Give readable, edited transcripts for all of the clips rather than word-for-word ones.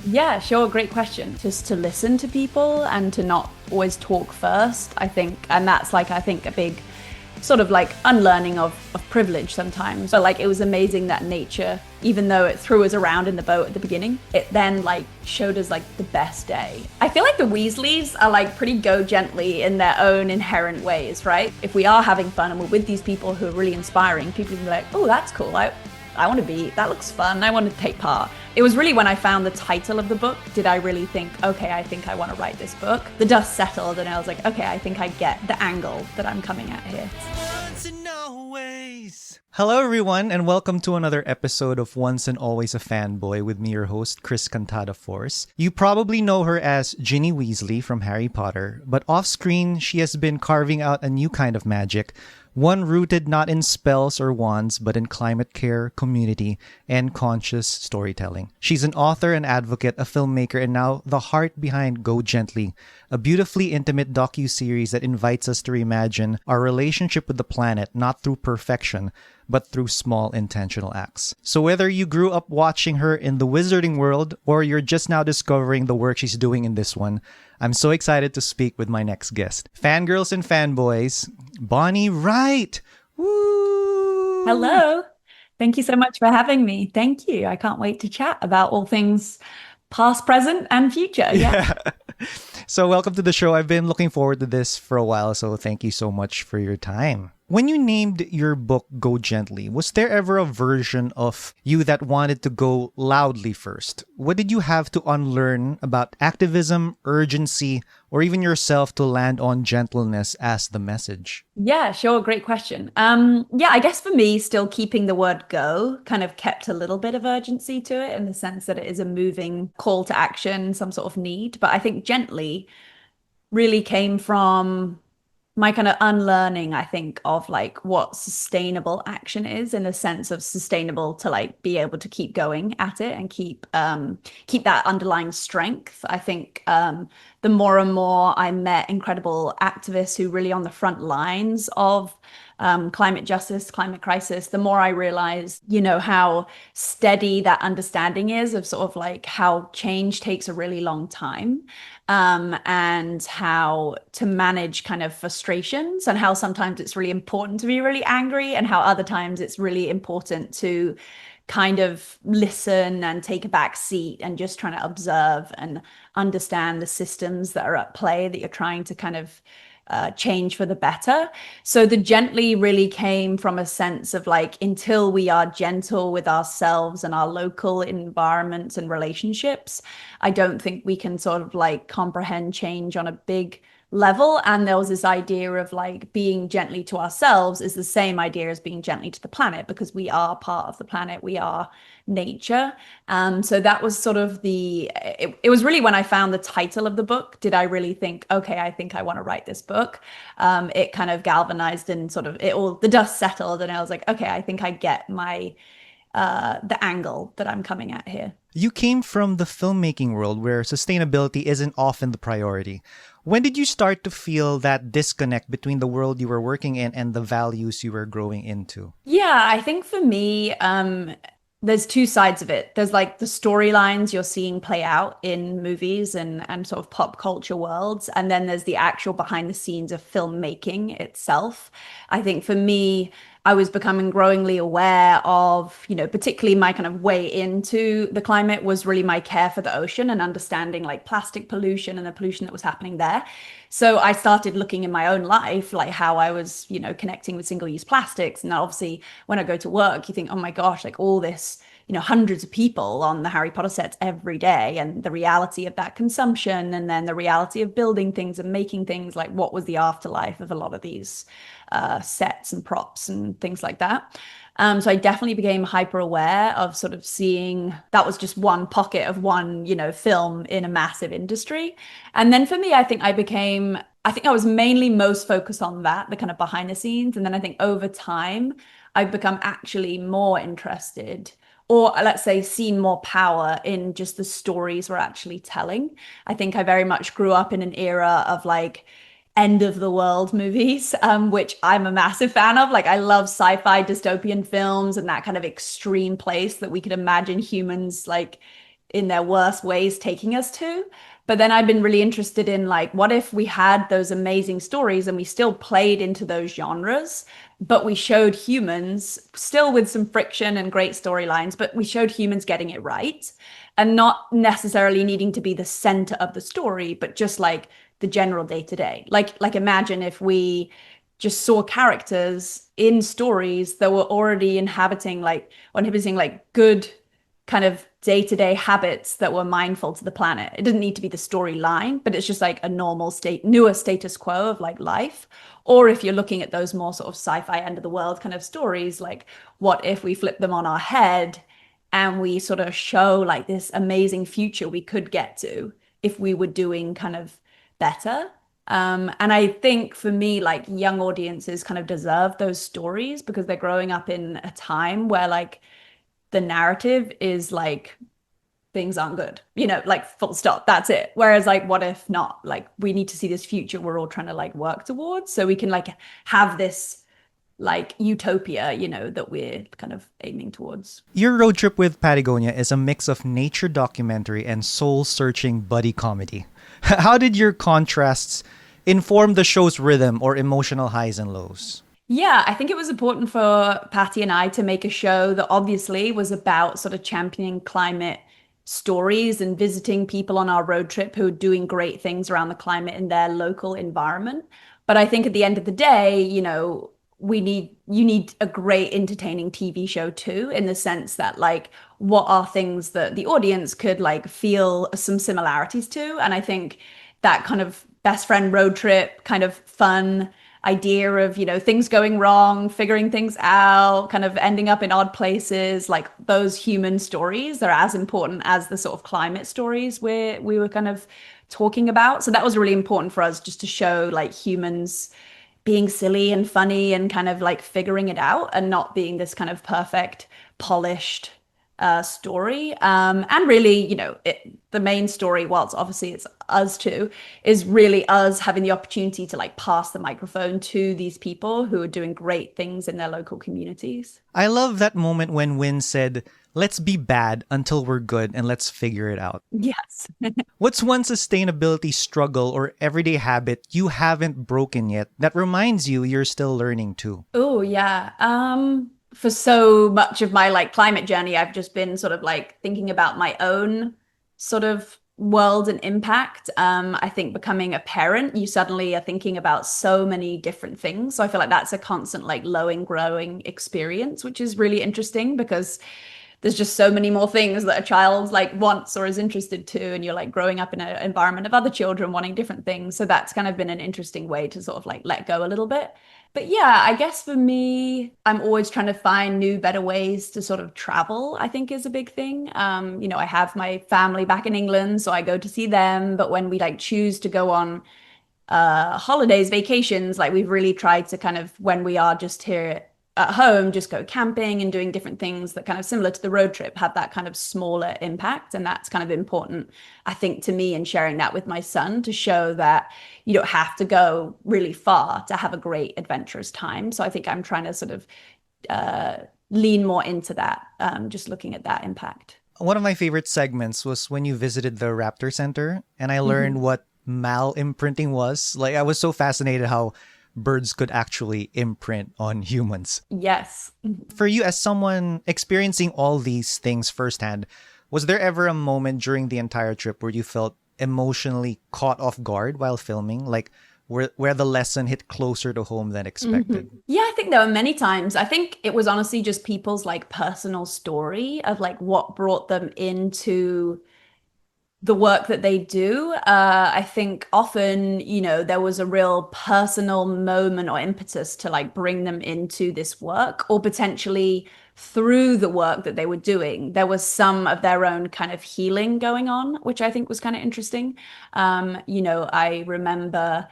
Yeah, sure. Great question. Just to listen to people and to not always talk first, I think. And that's like, I think, a big sort of like unlearning of privilege sometimes. But like, it was amazing that nature, even though it threw us around in the boat at the beginning, it then like showed us like the best day. I feel like the Weasleys are like pretty go gently in their own inherent ways, right? If we are having fun and we're with these people who are really inspiring, people can be like, oh, that's cool. I want to be, that looks fun. I want to take part. It was really when I found the title of the book, did I really think, okay, I think I want to write this book. The dust settled and I was like, okay, I think I get the angle that I'm coming at here. Hello, everyone, and welcome to another episode of Once and Always a Fanboy with me, your host, Chris Cantada Force. You probably know her as Ginny Weasley from Harry Potter, but off-screen, she has been carving out a new kind of magic, one rooted not in spells or wands, but in climate care, community, and conscious storytelling. She's an author and advocate, a filmmaker, and now the heart behind Go Gently, a beautifully intimate docu-series that invites us to reimagine our relationship with the planet, not through perfection, but through small intentional acts. So whether you grew up watching her in the wizarding world, or you're just now discovering the work she's doing in this one, I'm so excited to speak with my next guest. Fangirls and fanboys, Bonnie Wright! Woo! Hello. Thank you so much for having me. Thank you. I can't wait to chat about all things past, present, and future. Yeah. So welcome to the show. I've been looking forward to this for a while, so thank you so much for your time. When you named your book Go Gently, was there ever a version of you that wanted to go loudly first? What did you have to unlearn about activism, urgency, or even yourself to land on gentleness as the message? Yeah, sure. Great question. Yeah, I guess for me, still keeping the word go kind of kept a little bit of urgency to it in the sense that it is a moving call to action, some sort of need. But I think gently really came from my kind of unlearning, I think, of like what sustainable action is in the sense of sustainable to like be able to keep going at it and keep that underlying strength. I think the more and more I met incredible activists who really on the front lines of climate justice, climate crisis, the more I realized, how steady that understanding is of sort of like how change takes a really long time, and how to manage kind of frustrations and how sometimes it's really important to be really angry and how other times it's really important to kind of listen and take a back seat and just trying to observe and understand the systems that are at play that you're trying to kind of change for the better. So the gently really came from a sense of like, until we are gentle with ourselves and our local environments and relationships, I don't think we can sort of like comprehend change on a big level. And there was this idea of like being gently to ourselves is the same idea as being gently to the planet because we are part of the planet, we are nature. So that was sort of it was really when I found the title of the book, did I really think, okay, I think I want to write this book. It kind of galvanized and sort of the dust settled and I was like, okay, I think I get the angle that I'm coming at here. You came from the filmmaking world where sustainability isn't often the priority. When did you start to feel that disconnect between the world you were working in and the values you were growing into? Yeah, I think for me, there's two sides of it. There's like the storylines you're seeing play out in movies and sort of pop culture worlds. And then there's the actual behind the scenes of filmmaking itself. I think for me, I was becoming growingly aware of, particularly my kind of way into the climate was really my care for the ocean and understanding like plastic pollution and the pollution that was happening there. So I started looking in my own life, like how I was, connecting with single-use plastics. And obviously when I go to work, you think, oh my gosh, like all this, hundreds of people on the Harry Potter sets every day and the reality of that consumption and then the reality of building things and making things, like what was the afterlife of a lot of these sets and props and things like that. So I definitely became hyper aware of sort of seeing that was just one pocket of one, film in a massive industry. And then for me, I think I was mainly most focused on that, the kind of behind the scenes. And then I think over time, I've become actually more interested or let's say seen more power in just the stories we're actually telling. I think I very much grew up in an era of like end of the world movies, which I'm a massive fan of. Like I love sci-fi dystopian films and that kind of extreme place that we could imagine humans like in their worst ways taking us to. But then I've been really interested in like, what if we had those amazing stories and we still played into those genres, but we showed humans still with some friction and great storylines, but we showed humans getting it right and not necessarily needing to be the center of the story, but just like the general day to day. Like imagine if we just saw characters in stories that were already inhabiting like good kind of day-to-day habits that were mindful to the planet. It doesn't need to be the storyline, but it's just like a normal state, newer status quo of like life. Or if you're looking at those more sort of sci-fi end of the world kind of stories, like what if we flip them on our head and we sort of show like this amazing future we could get to if we were doing kind of better. And I think for me, like young audiences kind of deserve those stories because they're growing up in a time where like the narrative is like things aren't good, like full stop, that's it. Whereas like, what if not? Like, we need to see this future we're all trying to like work towards so we can like have this like utopia, that we're kind of aiming towards. Your road trip with Patagonia is a mix of nature documentary and soul-searching buddy comedy. How did your contrasts inform the show's rhythm or emotional highs and lows? Yeah, I think it was important for Patty and I to make a show that obviously was about sort of championing climate stories and visiting people on our road trip who are doing great things around the climate in their local environment. But I think at the end of the day, you need a great entertaining TV show too, in the sense that like what are things that the audience could like feel some similarities to. And I think that kind of best friend road trip kind of fun idea of things going wrong, figuring things out, kind of ending up in odd places, like those human stories are as important as the sort of climate stories we were kind of talking about. So that was really important for us, just to show like humans being silly and funny and kind of like figuring it out and not being this kind of perfect polished story. And really, the main story, whilst obviously it's us too, is really us having the opportunity to like pass the microphone to these people who are doing great things in their local communities. I love that moment when Win said, "Let's be bad until we're good and let's figure it out." Yes. What's one sustainability struggle or everyday habit you haven't broken yet that reminds you you're still learning too? Oh, yeah. For so much of my like climate journey, I've just been sort of like thinking about my own sort of world and impact. I think becoming a parent, you suddenly are thinking about so many different things. So I feel like that's a constant like low and growing experience, which is really interesting because there's just so many more things that a child like wants or is interested to, and you're like growing up in an environment of other children wanting different things. So that's kind of been an interesting way to sort of like let go a little bit. But yeah, I guess for me, I'm always trying to find new, better ways to sort of travel, I think is a big thing. I have my family back in England, so I go to see them. But when we like choose to go on holidays, vacations, like we've really tried to kind of, when we are just here at home, just go camping and doing different things that kind of similar to the road trip have that kind of smaller impact. And that's kind of important, I think, to me, and sharing that with my son to show that you don't have to go really far to have a great adventurous time. So I think I'm trying to sort of lean more into that, just looking at that impact. One of my favorite segments was when you visited the Raptor Center and I learned what mal imprinting was. Like, I was so fascinated how birds could actually imprint on humans. Yes. For you, as someone experiencing all these things firsthand, was there ever a moment during the entire trip where you felt emotionally caught off guard while filming? Like, where the lesson hit closer to home than expected? Yeah, I think there were many times. I think it was honestly just people's like personal story of like what brought them into the work that they do. I think often, there was a real personal moment or impetus to like bring them into this work, or potentially through the work that they were doing, there was some of their own kind of healing going on, which I think was kind of interesting. I remember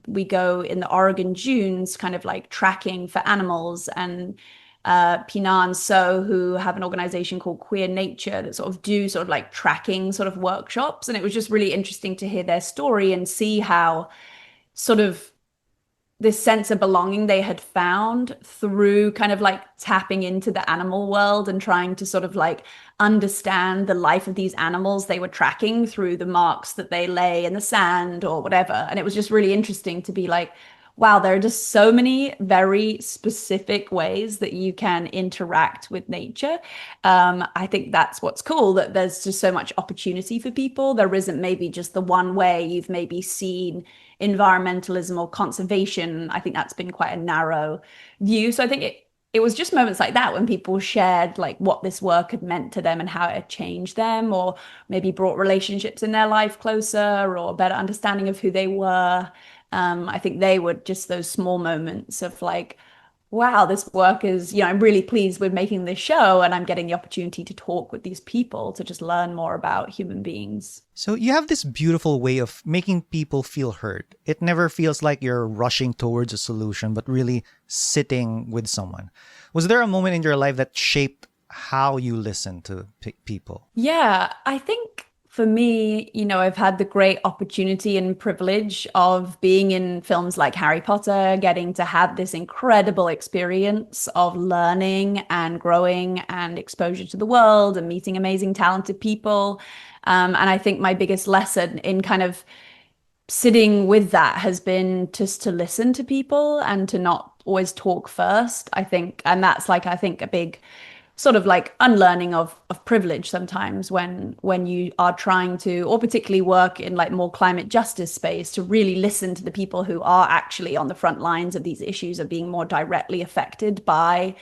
we go in the Oregon dunes, kind of like tracking for animals, and Pina and So, who have an organization called Queer Nature that sort of do sort of like tracking sort of workshops. And it was just really interesting to hear their story and see how sort of this sense of belonging they had found through kind of like tapping into the animal world and trying to sort of like understand the life of these animals they were tracking through the marks that they lay in the sand or whatever. And it was just really interesting to be like, wow, there are just so many very specific ways that you can interact with nature. I think that's what's cool, that there's just so much opportunity for people. There isn't maybe just the one way you've maybe seen environmentalism or conservation. I think that's been quite a narrow view. So I think it was just moments like that when people shared like what this work had meant to them and how it had changed them, or maybe brought relationships in their life closer or a better understanding of who they were. I think they were just those small moments of like, wow, this work is, I'm really pleased with making this show and I'm getting the opportunity to talk with these people to just learn more about human beings. So you have this beautiful way of making people feel heard. It never feels like you're rushing towards a solution, but really sitting with someone. Was there a moment in your life that shaped how you listen to people? Yeah, I think for me, I've had the great opportunity and privilege of being in films like Harry Potter, getting to have this incredible experience of learning and growing and exposure to the world and meeting amazing, talented people. And I think my biggest lesson in kind of sitting with that has been just to listen to people and to not always talk first, I think. And that's like, I think, a big sort of like unlearning of privilege sometimes when you are trying to, or particularly work in like more climate justice space, to really listen to the people who are actually on the front lines of these issues, of being more directly affected by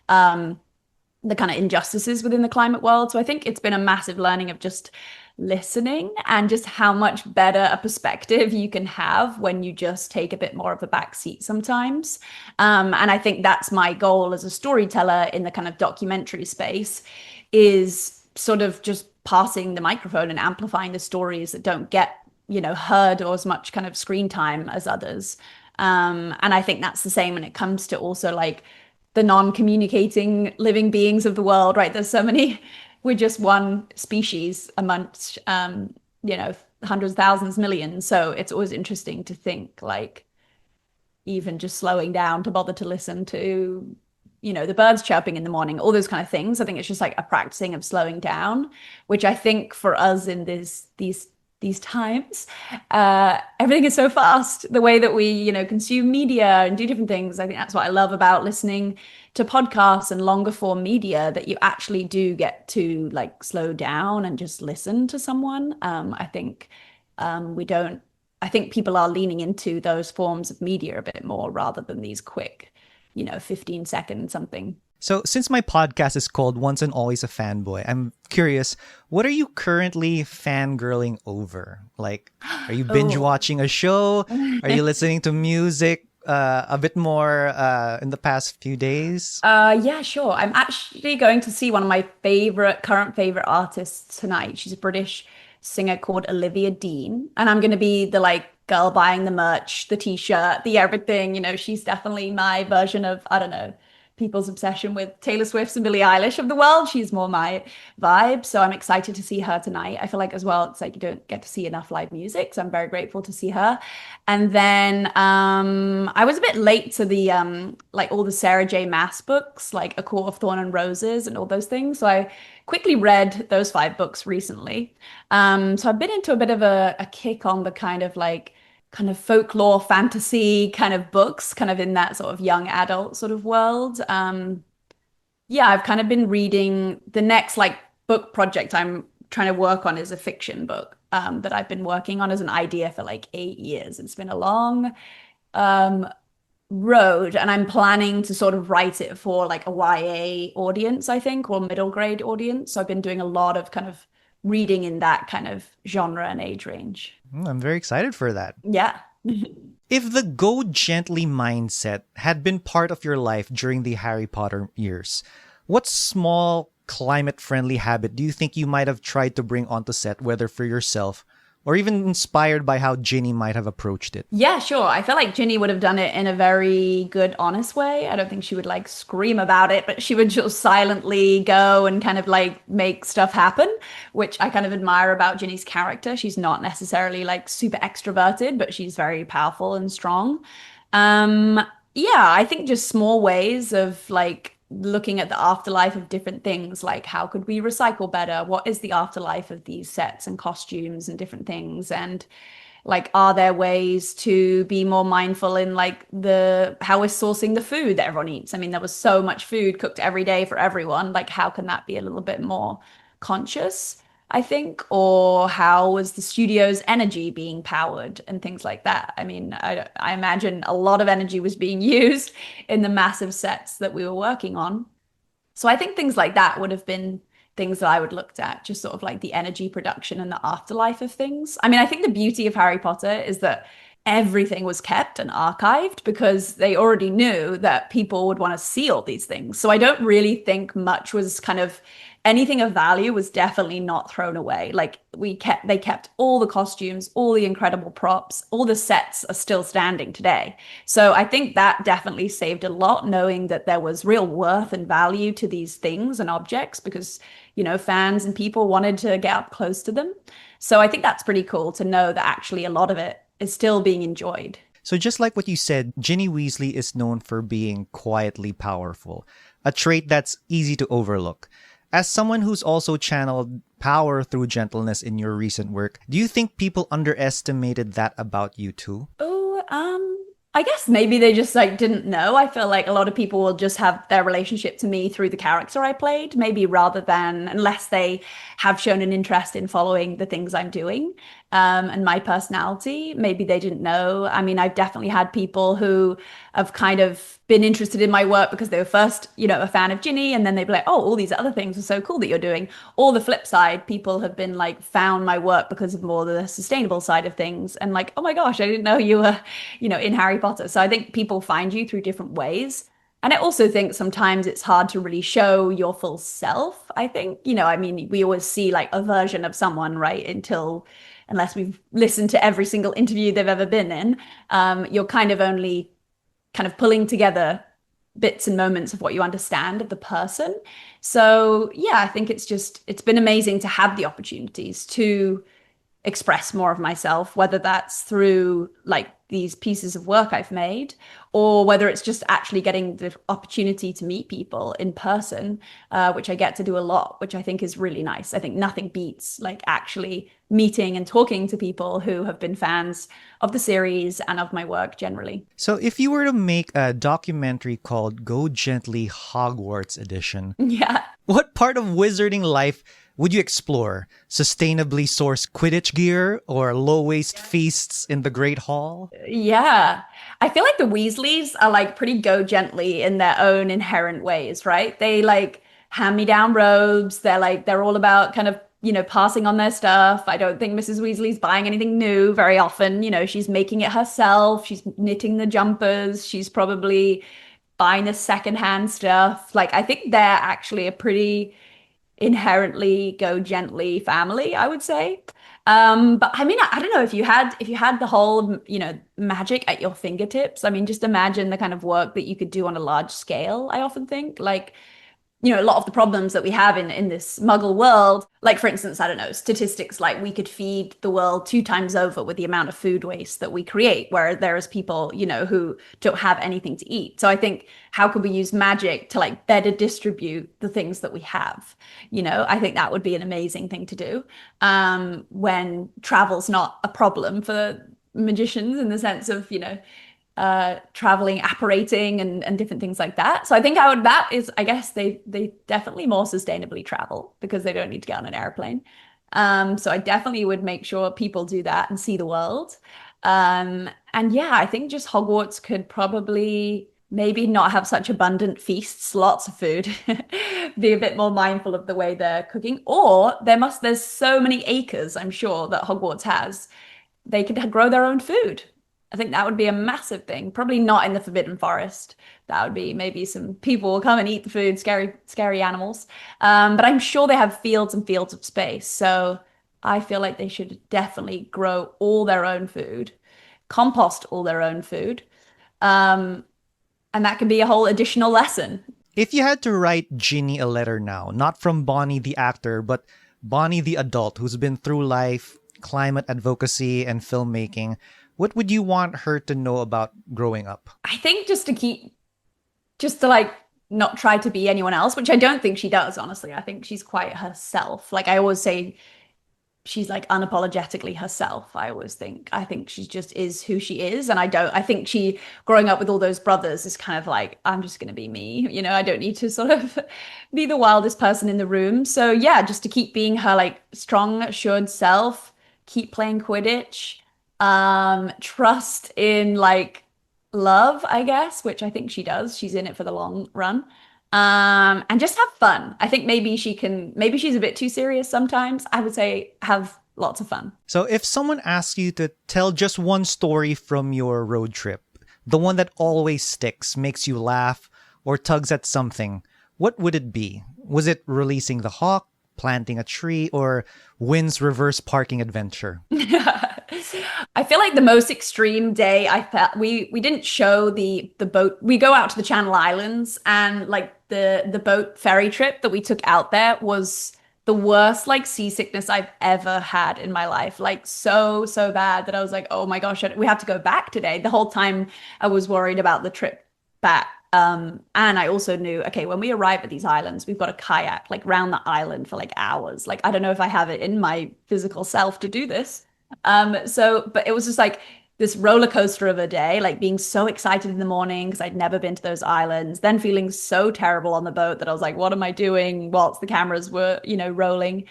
the kind of injustices within the climate world. So I think it's been a massive learning of just listening and just how much better a perspective you can have when you just take a bit more of a back seat sometimes. And I think that's my goal as a storyteller in the kind of documentary space, is sort of just passing the microphone and amplifying the stories that don't get, heard or as much kind of screen time as others. And I think that's the same when it comes to also like the non-communicating living beings of the world, right? There's so many, we're just one species amongst, hundreds, thousands, millions. So it's always interesting to think like, even just slowing down to bother to listen to, the birds chirping in the morning, all those kind of things. I think it's just like a practicing of slowing down, which I think for us in these times, everything is so fast. The way that we, consume media and do different things. I think that's what I love about listening to podcasts and longer form media, that you actually do get to like slow down and just listen to someone. We don't. I think people are leaning into those forms of media a bit more rather than these quick, 15-second something. So since my podcast is called Once and Always a Fanboy, I'm curious, what are you currently fangirling over? Like, are you binge watching a show? Are you listening to music a bit more in the past few days? Yeah, sure. I'm actually going to see one of my current favorite artists tonight. She's a British singer called Olivia Dean. And I'm going to be the like girl buying the merch, the t-shirt, the everything. She's definitely my version of, I don't know, people's obsession with Taylor Swift and Billie Eilish of the world. She's more my vibe. So I'm excited to see her tonight. I feel like as well, it's like you don't get to see enough live music. So I'm very grateful to see her. And then I was a bit late to the like all the Sarah J. Maas books, like A Court of Thorn and Roses and all those things. So I quickly read those 5 books recently. So I've been into a bit of a kick on the kind of folklore fantasy kind of books, kind of in that sort of young adult sort of world. Yeah, I've kind of been reading the next like book project I'm trying to work on is a fiction book that I've been working on as an idea for like 8 years. It's been a long road, and I'm planning to sort of write it for like a YA audience, I think, or middle grade audience. So I've been doing a lot of kind of reading in that kind of genre and age range. I'm very excited for that. Yeah. If the go gently mindset had been part of your life during the Harry Potter years, what small climate-friendly habit do you think you might have tried to bring onto set, whether for yourself or even inspired by how Ginny might have approached it? Yeah, sure. I feel like Ginny would have done it in a very good, honest way. I don't think she would like scream about it, but she would just silently go and kind of like make stuff happen, which I kind of admire about Ginny's character. She's not necessarily like super extroverted, but she's very powerful and strong. Um, yeah, I think just small ways of like looking at the afterlife of different things, like how could we recycle better? What is the afterlife of these sets and costumes and different things? And like, are there ways to be more mindful in like the how we're sourcing the food that everyone eats? I mean, there was so much food cooked every day for everyone. Like, how can that be a little bit more conscious, I think? Or how was the studio's energy being powered and things like that? I mean, I imagine a lot of energy was being used in the massive sets that we were working on. So I think things like that would have been things that I would looked at, just sort of like the energy production and the afterlife of things. I mean, I think the beauty of Harry Potter is that everything was kept and archived because they already knew that people would want to see all these things. So I don't really think much was kind of anything of value was definitely not thrown away. Like they kept all the costumes, all the incredible props, all the sets are still standing today. So I think that definitely saved a lot, knowing that there was real worth and value to these things and objects because, fans and people wanted to get up close to them. So I think that's pretty cool to know that actually a lot of it is still being enjoyed. So just like what you said, Ginny Weasley is known for being quietly powerful, a trait that's easy to overlook. As someone who's also channeled power through gentleness in your recent work, do you think people underestimated that about you too? Oh, I guess maybe they just like didn't know. I feel like a lot of people will just have their relationship to me through the character I played, maybe rather than unless they have shown an interest in following the things I'm doing, and my personality. Maybe they didn't know. I mean, I've definitely had people who have kind of been interested in my work because they were first, a fan of Ginny, and then they'd be like, oh, all these other things are so cool that you're doing. Or the flip side, people have been like found my work because of more the sustainable side of things and like, oh my gosh, I didn't know you were, in Harry Potter. So I think people find you through different ways. And I also think sometimes it's hard to really show your full self. I think, I mean, we always see like a version of someone, right? Unless we've listened to every single interview they've ever been in, you're kind of only kind of pulling together bits and moments of what you understand of the person. So yeah, I think it's been amazing to have the opportunities to express more of myself, whether that's through like these pieces of work I've made, or whether it's just actually getting the opportunity to meet people in person, which I get to do a lot, which I think is really nice. I think nothing beats like actually meeting and talking to people who have been fans of the series and of my work generally. So if you were to make a documentary called Go Gently Hogwarts Edition, Yeah. what part of wizarding life would you explore? Sustainably sourced Quidditch gear or low-waist feasts in the Great Hall? Yeah. I feel like the Weasleys are like pretty go gently in their own inherent ways, right? They like hand-me-down robes. They're all about kind of, passing on their stuff. I don't think Mrs. Weasley's buying anything new very often. She's making it herself. She's knitting the jumpers. She's probably buying the secondhand stuff. Like I think they're actually a pretty inherently go gently family, I would say. But I mean, I don't know if you had the whole, magic at your fingertips. I mean, just imagine the kind of work that you could do on a large scale. I often think like a lot of the problems that we have in this muggle world, like for instance, I don't know, statistics like we could feed the world 2 times over with the amount of food waste that we create, where there's people, who don't have anything to eat. So I think how could we use magic to like better distribute the things that we have? I think that would be an amazing thing to do, when travel's not a problem for magicians in the sense of, traveling, apparating and different things like that. So I think that is, I guess they definitely more sustainably travel because they don't need to get on an airplane. So I definitely would make sure people do that and see the world. And yeah, I think just Hogwarts could probably maybe not have such abundant feasts, lots of food, be a bit more mindful of the way they're cooking. Or there's so many acres, I'm sure, that Hogwarts has. They could grow their own food. I think that would be a massive thing. Probably not in the Forbidden Forest. That would be maybe some people will come and eat the food, scary, scary animals. But I'm sure they have fields and fields of space. So I feel like they should definitely grow all their own food, compost all their own food. Um, and that could be a whole additional lesson. If you had to write Ginny a letter now, not from Bonnie the actor, but Bonnie the adult who's been through life, climate advocacy, and filmmaking, What would you want her to know about growing up? I think just to like not try to be anyone else, which I don't think she does, honestly. I think she's quite herself. Like I always say, she's like unapologetically herself. I think she just is who she is. And I think she, growing up with all those brothers, is kind of like, I'm just going to be me. I don't need to sort of be the wildest person in the room. So yeah, just to keep being her like strong, assured self, keep playing Quidditch, trust in like love, I guess, which I think she does. She's in it for the long run. And just have fun. I think maybe she's a bit too serious sometimes. I would say have lots of fun. So, if someone asks you to tell just one story from your road trip, the one that always sticks, makes you laugh, or tugs at something, what would it be? Was it releasing the hawk, planting a tree, or Wynn's reverse parking adventure? I feel like the most extreme day I felt we didn't show the boat. We go out to the Channel Islands and like the boat ferry trip that we took out there was the worst like seasickness I've ever had in my life. Like so bad that I was like, "Oh my gosh, we have to go back today." The whole time I was worried about the trip back. And I also knew, okay, when we arrive at these islands, we've got a kayak like round the island for like hours. Like I don't know if I have it in my physical self to do this. But it was just like this roller coaster of a day, like being so excited in the morning because I'd never been to those islands, then feeling so terrible on the boat that I was like, what am I doing whilst the cameras were, rolling?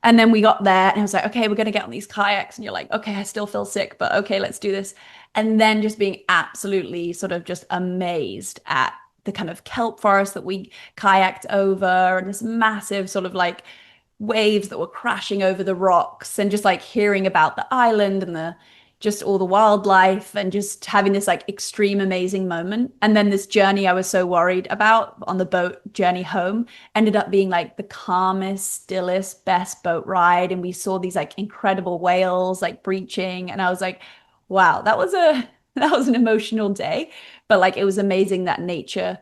And then we got there and I was like, okay, we're going to get on these kayaks. And you're like, okay, I still feel sick, but okay, let's do this. And then just being absolutely sort of just amazed at the kind of kelp forest that we kayaked over and this massive sort of like waves that were crashing over the rocks and just like hearing about the island and the just all the wildlife and just having this like extreme amazing moment. And then this journey I was so worried about on the boat journey home ended up being like the calmest, stillest, best boat ride. And we saw these like incredible whales like breaching. And I was like, wow, that was an emotional day. But like it was amazing that nature,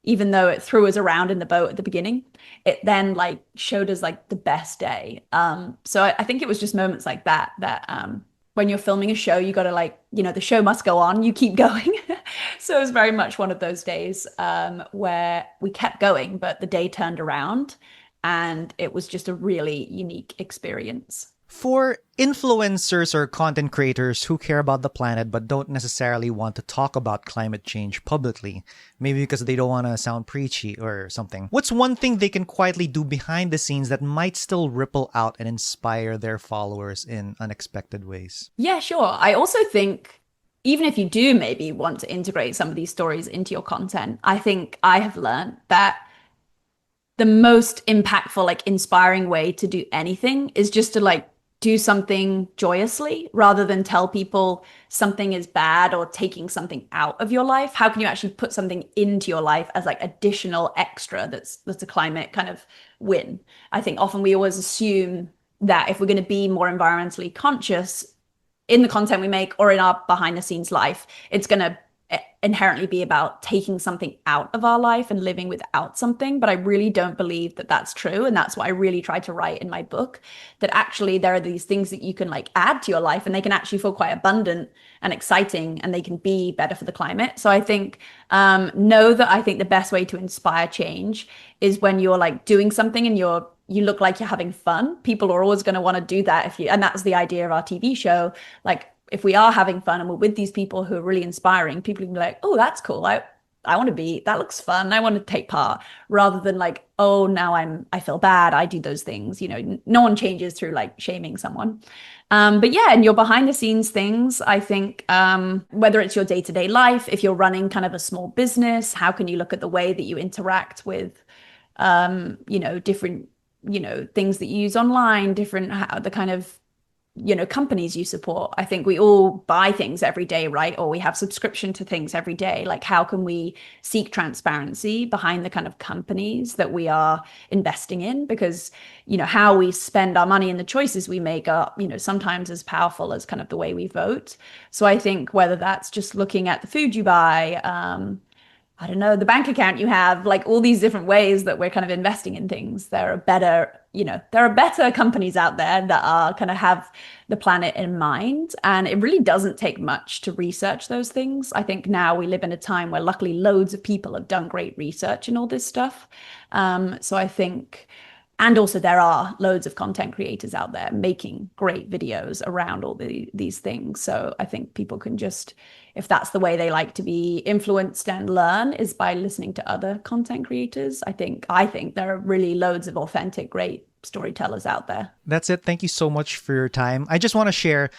even though it threw us around in the boat at the beginning, it then like showed us like the best day. So I think it was just moments like that when you're filming a show, you got to like, the show must go on, you keep going. So it was very much one of those days where we kept going, but the day turned around and it was just a really unique experience. For influencers or content creators who care about the planet but don't necessarily want to talk about climate change publicly, maybe because they don't want to sound preachy or something, what's one thing they can quietly do behind the scenes that might still ripple out and inspire their followers in unexpected ways? Yeah, sure. I also think even if you do maybe want to integrate some of these stories into your content, I think I have learned that the most impactful, like inspiring way to do anything is just to like do something joyously rather than tell people something is bad or taking something out of your life. How can you actually put something into your life as like additional extra that's a climate kind of win? I think often we always assume that if we're going to be more environmentally conscious in the content we make or in our behind the scenes life, it's going to inherently be about taking something out of our life and living without something. But I really don't believe that that's true. And that's what I really tried to write in my book, that actually there are these things that you can like add to your life and they can actually feel quite abundant and exciting and they can be better for the climate. So I think know that I think the best way to inspire change is when you're like doing something and you look like you're having fun. People are always going to want to do that and that's the idea of our TV show. Like if we are having fun and we're with these people who are really inspiring, people can be like, oh, that's cool. I want to be, that looks fun. I want to take part rather than like, oh, now I feel bad. I do those things. No one changes through like shaming someone. But yeah, and your behind the scenes things, I think, whether it's your day-to-day life, if you're running kind of a small business, how can you look at the way that you interact with, different, things that you use online, different, how the kind of companies you support. I think we all buy things every day, right? Or we have subscription to things every day. Like how can we seek transparency behind the kind of companies that we are investing in? Because, how we spend our money and the choices we make are, sometimes as powerful as kind of the way we vote. So I think whether that's just looking at the food you buy, I don't know, the bank account you have, like all these different ways that we're kind of investing in things. There are better, there are better companies out there that are kind of have the planet in mind. And it really doesn't take much to research those things. I think now we live in a time where luckily loads of people have done great research in all this stuff. So I think and also, there are loads of content creators out there making great videos around all these things. So I think people can just, if that's the way they like to be influenced and learn, is by listening to other content creators. I think there are really loads of authentic, great storytellers out there. That's it. Thank you so much for your time. I just want to share.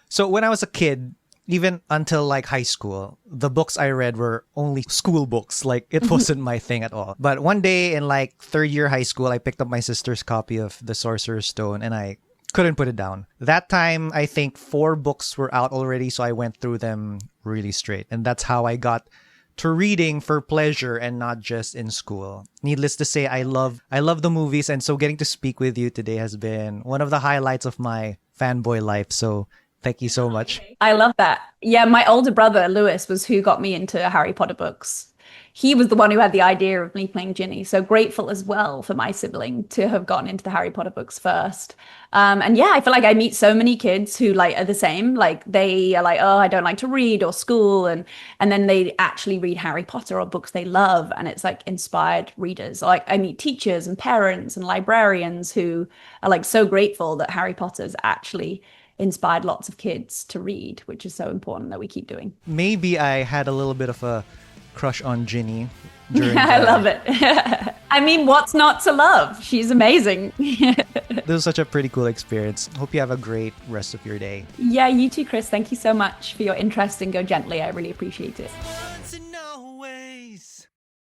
So when I was a kid, even until like high school, the books I read were only school books. Like it wasn't my thing at all. But one day in like third year high school, I picked up my sister's copy of The Sorcerer's Stone and I couldn't put it down. That time, I think 4 books were out already. So I went through them really straight. And that's how I got to reading for pleasure and not just in school. Needless to say, I love the movies. And so getting to speak with you today has been one of the highlights of my fanboy life. So thank you so much. I love that. Yeah, my older brother, Lewis, was who got me into Harry Potter books. He was the one who had the idea of me playing Ginny. So grateful as well for my sibling to have gotten into the Harry Potter books first. And yeah, I feel like I meet so many kids who like are the same. Like they are like, oh, I don't like to read or school. And then they actually read Harry Potter or books they love. And it's like inspired readers. Like I meet teachers and parents and librarians who are like so grateful that Harry Potter's actually inspired lots of kids to read, which is so important that we keep doing. Maybe I had a little bit of a crush on Ginny during I love it. I mean, what's not to love? She's amazing. This was such a pretty cool experience. Hope you have a great rest of your day. Yeah, you too, Chris. Thank you so much for your interest in Go Gently. I really appreciate it.